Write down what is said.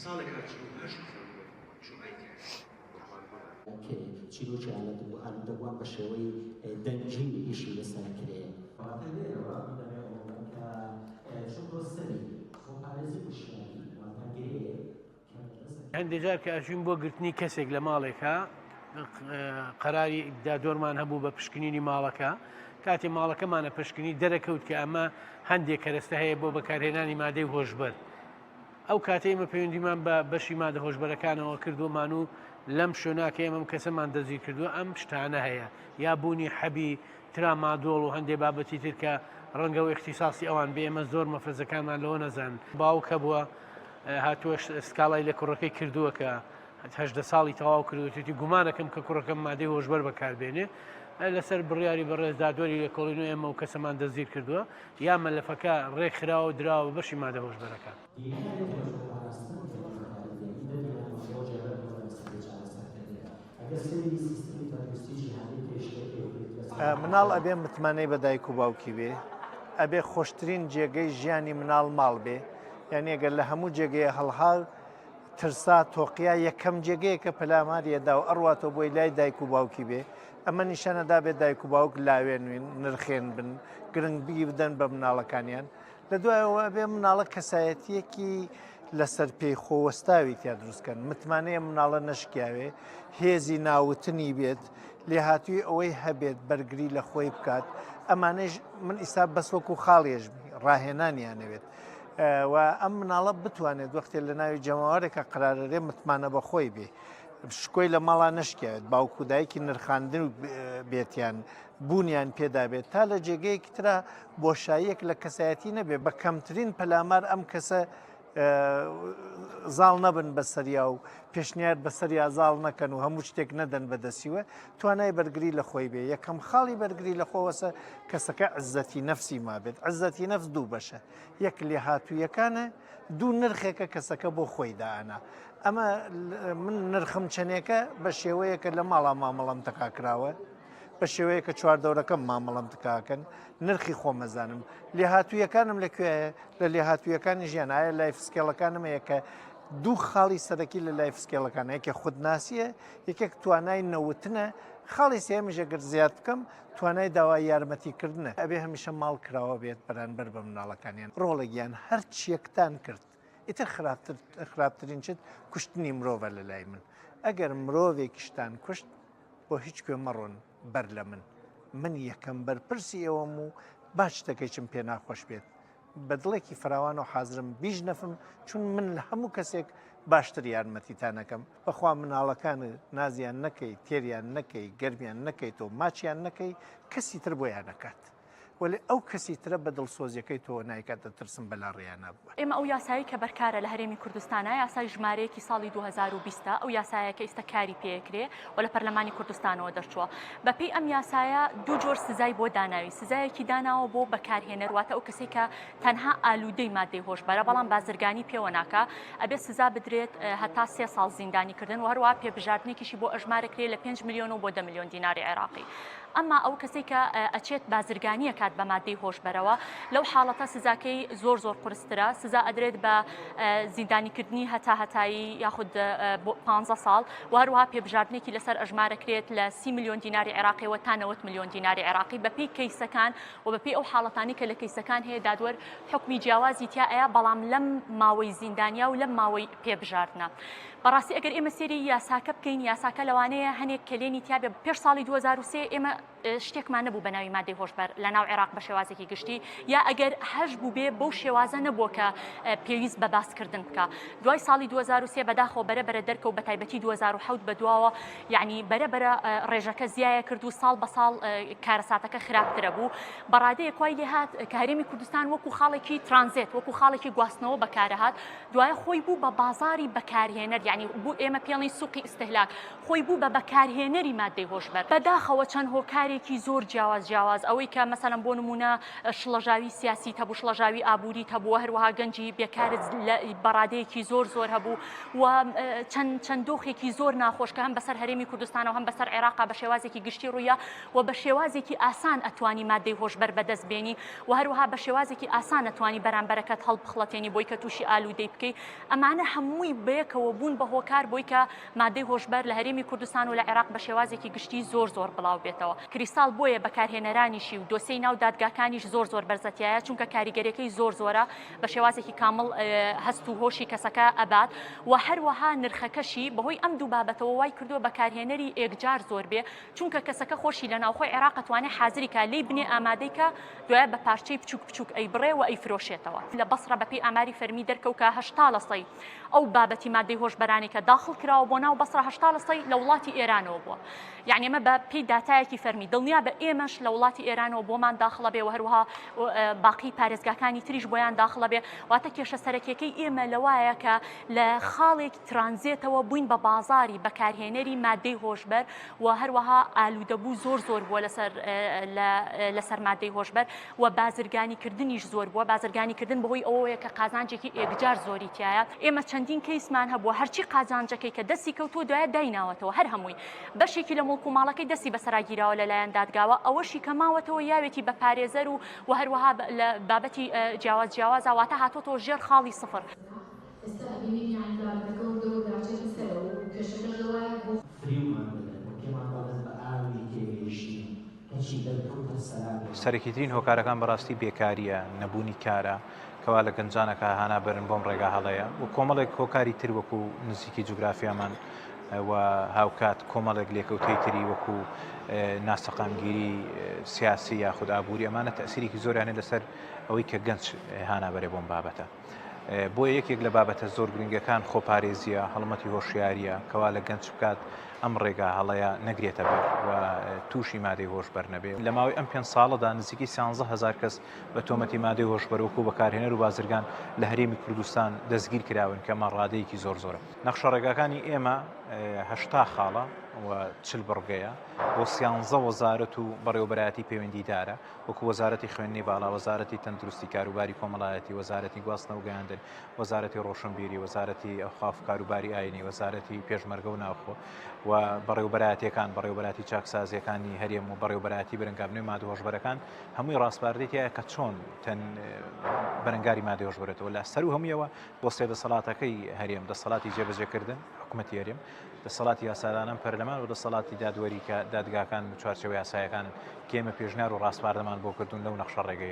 ساڵێک هەشت چیرۆکی ئالودەبووان بە شێوەی دەنگی ئیشی لەسەرکرێ هەندێک جار کە ئەچوین بۆ گرتنی کەسێک لە ماڵێکە قەراری دادۆرمان هەبوو بە پشکنینی ماڵەکە کاتی ماڵەکەمانە پشکنی دەرەکەوت کە ئەمە هەندێک کەرەستە هەیە بۆ بەکارهێنانی مادەی هۆشبەر ئەو کاتەی ئێمە پەیوەندیمان بە بەشی مادە هۆشبەرەکانەوە کردومان و لەم شوێناکە ئێمەم کەسەمان دەزی کردووە ئەم شتانە هەیە یا بوونی حەبی ترامادۆڵ و هەندێک بابەتی تر کە ڕەنگە و اختصاصی ئەوان بێ ئێمە زۆر مەفرەزەکانمان لەوە نەزان باوکە بووە هاتووە سکاڵای لە کوڕەکەی کردووە کە 18 ساڵی تەواو کردوێتی گومانەکەم کە کوڕەکەم مادەی هۆشبەر بەکاربێنێ لەسەر بڕیاری بەڕێز دادوەری لە کۆڵین و ئێمە و کەسەمان دەزیر کردووە یا مەلەفەکە ڕێکخراوە دراوە بەشی مادە هۆشبەرەکە. مناڵ ئەبێ متمانەی بە دایک و باوکی بێ ئەبێ خۆشترین جێگەی ژیانی مناڵ ماڵ بێ یعنی ئەگەر لە هەموو جێگەیە هەڵها ترسا تۆقیا یەکەم جێگەیە کە پەلاماریەدا و ئەڕواتەوە بۆی لای دایک و باوکی بێ ئەمە نیشانەدا بێت دایک و باوک لاوێنوین نرخێن بن گرنگبی بدەن بە مناڵەکانیان لە دوایەوە بێ مناڵە کەسایەتیەکی لەسەر پێی خۆوەستاوی تیا دروستکەن متمانەیە مناڵە نەشکیاوێ هێزی ناوتنی بێت لێ هاتووی ئەوەی هەبێت بەرگری لە خۆی بکات ئەمانەش من ئیسا بەسوەک و خاڵێژمی ڕاهێنانیانەوێت و ئەم مناڵە بتوانێت وەختێ لە ناوی جەماوەرێکە قرارەرێ متمانە بە خۆی بێ شکۆی لە ماڵا نشکێت باوکو دایکی نرخاندن و بێتیان بوونیان پێدا بێت تا لە جێگەیەکی ترا بۆشاییەک لە کەسایەتی نەبێت بە کەمترین پەلامار ئەم کەسە زاڵ نەبن بەسەریا و پێشنیار بەسەریا زاڵ نەکەن و هەموو شتێک نەدەن بەدەستیوە توانای بەرگری لە خۆی بێ یەکەم خاڵی بەرگری لە خۆوەسە کەسەکە عزەتی نەفسی ما بێت عزەتی نەفس دوو بەشە یەک لێ هاتوویەکانە دوو نرخێکە کەسەکە بۆ خۆی دانا ئەمە من نرخم چەنێکە بە شێوەیەکە لە ماڵا مامەڵەم تەقاکراوە بە شێوەیە کە چوار دەورەکەم مامەڵەم تکاکەن نرخی خۆمەزانم لێ هاتوویەکانم لەکوێیە لە لێ هاتوویەکانی ژیان ئایا لایف سکێڵەکانمەیە کە دوو خاڵی سەرەکی لە لایف سکێڵەکان یەکێ خودناسیە یەکێک توانای نەوتنە خاڵی سێمیش ئەگەر زیاد بکەم توانای داوای یارمەتیکردنە ئەبێ هەمیشە ماڵ کراوە بێت بەرامبەر بە مناڵەکانیان ڕۆڵێکیان هەر چیەکتان کرد ئیتر خراپترین چێت کوشتنی مرۆڤە لە لای من ئەگەر مرۆڤێکیشتان کوشت بۆ هیچ کوێ مەڕۆن بەر لە من یەکەم بەرپرسی ئەوەم و باش شتەکەیچم پێ ناخۆش بێت بە دڵێکی فراوان و حازرم بیش نەفم چون من لە هەموو کەسێک باشتر یارمەتیتانەکەم بەخوا مناڵەکان نازیان نەکەی تێریان نەکەی گەرمیان نەکەیت و ماچیان نەکەی کەسی تر بۆیان نەکات ولی ئەو کەسی ترە بە دڵسۆزیەکەی تۆ نایکاتە ترسم بەلا ڕێیانە بووە ئێمە ئەو یاسایی کە بەرکارە لە هەرێمی کوردستانە یاسای ژمارەیەکی ساڵی 2020 ئەو یاسایەکە ئێستا کاری پێکرێ و لە پەرلەمانی کوردستانەوە دەرچووە بەپێی ئەم یاسایە دوو جۆر سزای بۆ داناوی سزایەکی داناوە بۆ بەکارهێنەر واتە ئەو کەسێک کە تەنها ئالوودەی مادەی هۆشبەرە بەڵام بازرگانی پێوە ناکا ئەبێ سزا بدرێت هەتا 3 ساڵ زیندانیکردن و هەروە پێبژاردنێکیشی بۆ ئەژمارەکرێ لە 5 میلیۆن و بۆ 10 میلیۆن دیناری عێراقی ئەمما ئەو کەسێک کە ئەچێت بازرگانیە کات بە مادەی هۆشبەرەوە لەو حاڵەتە سزاکەی زۆر قورسترە سزا ئەدرێت بە زیندانیکردنی هەتایی یاخود 15 ساڵ وهروها پێبژاردنێکی لەسەر ئەژمارەکرێت لە 30 میلیۆن دیناری عێراقیەوە تا 90 میلیۆن دیناری عێراقی بەپێی کەیسەکان و بەپێی ئەو حاڵەتانی کە لە کەیسەکان هەیە دادوەر حکمی جیاوازی تیا ئەیە بەڵام لەم ماوەی زیندانیا و لەم ماوەی پێبژاردنە بەڕاستی ئەگەر ئێمە سێری یاساکە بکەین یاساکە لەوانەیە هەنێک کلێنی تیا بێ پێش ساڵی 2023 ئێمە شتێکمان نەبوو بە ناوی مادەی هۆشبەر لە ناو عێراق بە شێوازێکی گشتی یا ئەگەر هەش بوو بێ بەو شێوازە نەبووە کە پێویست بە باسکردن بکە دوای ساڵی 2023 بەداخەوە بەرەبەرە دەرکەوت بە تایبەتی 2007 بەدواوە یعنی بەرەبەرە ڕێژەکە زیایە کرد و ساڵ بە ساڵ کارەساتەکە خراپترە بوو بەڕادەیە کوای لێ هات کە هەرێمی کوردستان وەکو خاڵێکی ترانزیت وەکو خاڵێکی گواستنەوە بەکارەهات دوایە خۆی بوو بە بازاری بەکارهێنەر یعنی بوو ئێمە پێڵی سوقی ئیستهلاک خۆی بوو بە بەکارهێنەری مادەی هۆشبەر بەداخەوە چەند هۆک هۆکارێکی زۆر جیاواز ئەوەی کە مەسەلەن بۆ نمونە شڵەژاوی سیاسی هەبوو، شڵەژاوی ئابووری هەبووە، هەروەها گەنجی بێکارت بەڕادەیەکی زۆر هەبوو و چەند دۆخێکی زۆر ناخۆش کە هەم بەسەر هەرێمی کوردستانەوە هەم بەسەر عێراقا بە شێوازێکی گشتی ڕوویە و بە شێوازێکی ئاسان ئەتوانی مادەی هۆشبەر بەدەست بێنی و هەروەها بە شێوازێکی ئاسان ئەتوانی بەرامبەرەکەت هەڵبخڵەتێنی بۆی کە تووشی ئالوودەی بکەی. ئەمانە هەمووی بەیەکەوە بوون بە هۆکار بۆی کە مادەی هۆشبەر لە هەرێمی کوردستان و لە عێراق بە شێوازێکی گشتی زۆر بڵاو بێتەوە. کریستال بۆیە بەکارهێنەرانیشی و دۆسیەی ناو دادگاکانیش زۆر بەرزەتیایە، چونکە کاریگەریەکەی زۆرە بە شێوازێکی کامڵ هەست و هۆشی کەسەکە ئەبات و هەروەها نرخەکەشی بەهۆی ئەم دوو بابەتەوە وای کردووە بەکارهێنەری ئێکجار زۆر بێ، چونکە کەسەکە خۆشی لە ناوخۆی عێراق ئەتوانێت حازری کا لێی بنێ ئامادەی کە دوایە بە پارچەی بچووک ئەی بڕێ و ئەی فرۆشێتەوە. لە بەسڕە بەپێی ئاماری فەرمی دەرکەوت کە 80% ئەو بابەتی مادەی هۆشبەرانی کە داخڵ کراوە بۆ ناو بەسڕە 80% لە وڵاتی ئێرانەوە بووە. یعنی ئەمە بە پێی داتایەکی فەرمی دڵنیا بە ئێمەش لە وڵاتی ئێرانەوە بۆمان داخڵە بێ و هەروەها باقی پارێزگاکانی تریش بۆیان داخڵە بێ. واتە کێشە سەرەکیەکەی ئێمە لەوایە کە لە خاڵێکی ترانزیتەوە بووین بە بازاری بەکارهێنەری مادەی هۆشبەر و هەروەها ئالوودەبوو زۆر بووە لەسەر مادەی هۆشبەر و بازرگانیکردنیش زۆر بووە. بازرگانیکردن بەهۆی ئەوەیە کە قازانجێکی ئێکجار زۆری تایە. ئێمە چەندین کەیسمان هەبووە هەرچی قازانجەکەی کە دەستی کەوتووە دوایە دایناوەتەوە، هەر هەمووی بەشێکی لە مڵک و ماڵەکەی دەستی بەسەراگیراوە لەلایەن دادگاوە، ئەوەشی کە ماوەتەوە یاوێتی بە پارێزەر و هەروەها لە بابەتی جیاوازە واتە هاتۆتەوە ژێر خاڵی سفر. سەرەکیترین هۆکارەکان بەڕاستی بێکاریە، نەبوونی کارە کەوا لە گەنجانەکە هانا بەرن بۆم ڕێگا هەڵەیە و کۆمەڵێک هۆکاری تر وەکو نزیکی جوگرافیامان و هاوکات کۆمەڵێک لێکەوتەی تری وەکو ناسەقامگیری سیاسی یاخود ئابووری ئەمانە تەسیرێکی زۆریانە لەسەر ئەوەی کە گەنج هانا بەرێ بۆم بابەتە. بۆیە یەکێک لە بابەتە زۆر گرنگەکان خۆپارێزیە، هەڵمەتی هۆشیاریە کەوا لە گەنج بکات ئەم ڕێگا هەڵەیە نەگرێتە بەر و تووشی مادەی هۆشبەر نەبێ. لە ماوەی ئەم 5 ساڵەدا نزیکی 13,000 کەس بە تۆمەتی مادەی هۆشبەر وەکو بەکارهێنەر و بازرگان لە هەرێمی کوردستان دەستگیر کراون کە مەڕادەیەکی زۆرە. نەخشە ڕێگاکانی ئێمە 80 خاڵە و 40 بڕگەیە بۆ 13 وەزارەت و بەڕێوەبەرایەتی پەیوەندیدارە وەکو وەزارەتی خوێندنی باڵا، وەزارەتی تەندروستی کاروباری کۆمەڵایەتی، وەزارەتی گواستنەوە و گەیاندن، وەزارەتی ڕۆشنبیری، وەزارەتی ئەوقاف کاروباری ئاینی، وەزارەتی پێشمەرگە و ناوخۆ و بەڕێوەبەرایەتیەکان، بەڕێوەبەراتی چاکسازیەکانی هەرێم و بەڕێوەبەراتی بەرەنگابنەوەی مادەی هۆشبەرەکان هەمووی ڕاستپاردەیەکە کە چۆن بەرەنگاری مادەی هۆشبەرێتەوە لە سەر و هەموویەوە بۆ سێدەسەڵاتەکەی هەرێم، دەسەڵاتی جێبەجێکردن حکوومەتی هەرێم، دەسەڵاتی یاسادانان پەرلەمان و دەسەڵاتی دادوەری کە دادگاکان چوارچێوە یاسایەکان کێمە پێشنیار و ڕاستپاردەمان بۆ کردوون لەو نەخشە ڕێگەیە.